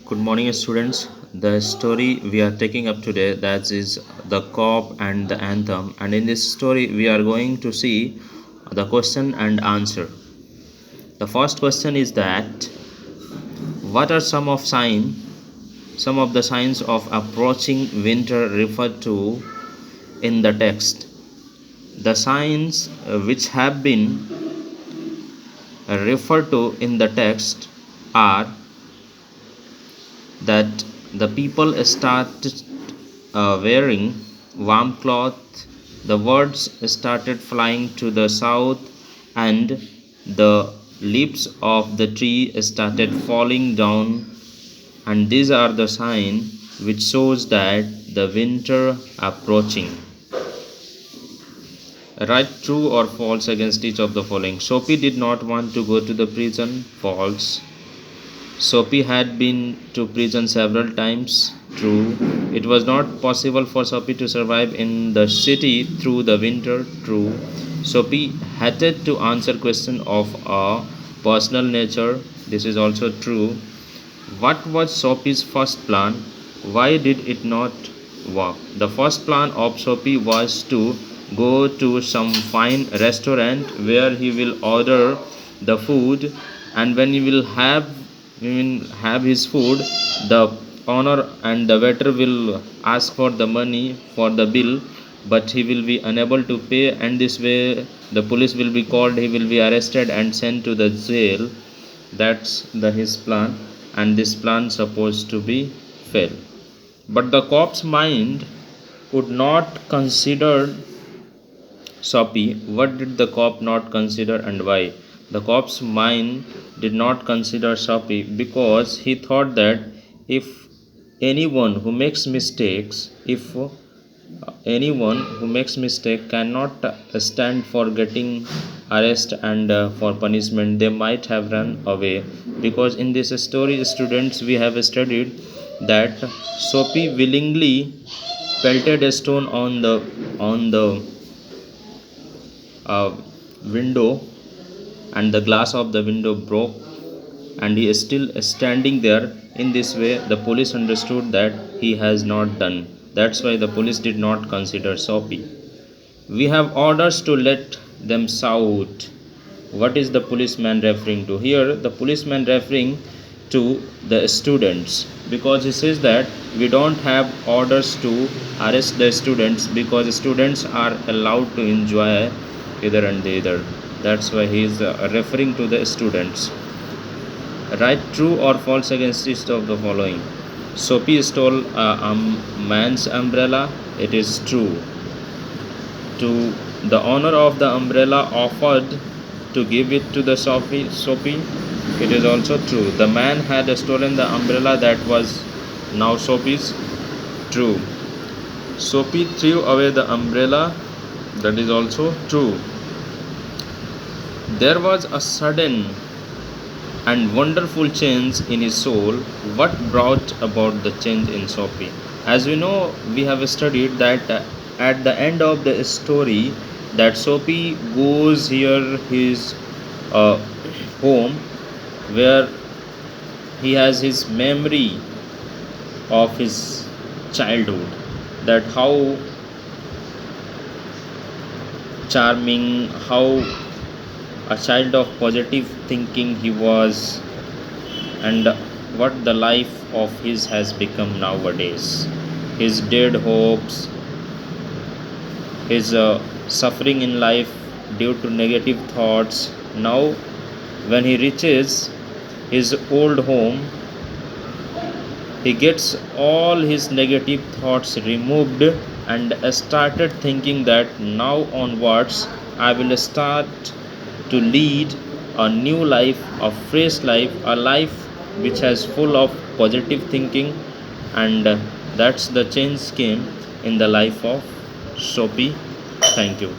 Good morning, students. The story we are taking up today, that is the cop and the anthem. And in this story, we are going to see the question and answer. The first question is that what are some of the signs of approaching winter referred to in the text? The signs which have been referred to in the text are that the people started wearing warm cloth, the birds started flying to the south, and the leaves of the tree started falling down, and these are the sign which shows that the winter approaching. Write true or false against each of the following. Sophie did not want to go to the prison. False. Sophie had been to prison several times. True. It was not possible for Sophie to survive in the city through the winter. True. Sophie hated to answer questions of a personal nature. This is also true. What was Sophie's first plan? Why did it not work? The first plan of Sophie was to go to some fine restaurant where he will order the food, and when he will have his food, the owner and the waiter will ask for the money for the bill, but he will be unable to pay, and this way the police will be called, he will be arrested and sent to the jail. That's his plan, and this plan supposed to be fail. But the cop's mind would not consider Sophie. What did the cop not consider and why? The cop's mind did not consider Sophie because he thought that if anyone who makes mistakes, if anyone who makes mistake cannot stand for getting arrest and for punishment, they might have run away. Because in this story, students, we have studied that Sophie willingly pelted a stone on the window, and the glass of the window broke, and he is still standing there. In this way, the police understood that he has not done. That's why the police did not consider Sophie. We have orders to let them shout. What is the policeman referring to? Here, the policeman referring to the students, because he says that we don't have orders to arrest the students because students are allowed to enjoy either and the other. That's why he is referring to the students. Write true or false against each of the following. Sophie stole a man's umbrella. It is true. To the owner of the umbrella offered to give it to the Sophie. It is also true. The man had stolen the umbrella that was now Sophie's. True. Sophie threw away the umbrella. That is also true. There was a sudden and wonderful change in his soul. What brought about the change in Sophie? As we know, we have studied that at the end of the story, that Sophie goes here his home, where he has his memory of his childhood, that how charming, how a child of positive thinking he was, and what the life of his has become nowadays. His dead hopes, his suffering in life due to negative thoughts. Now, when he reaches his old home, he gets all his negative thoughts removed and started thinking that now onwards I will start to lead a new life, a fresh life, a life which has full of positive thinking, and that's the change came in the life of Sophie. Thank you.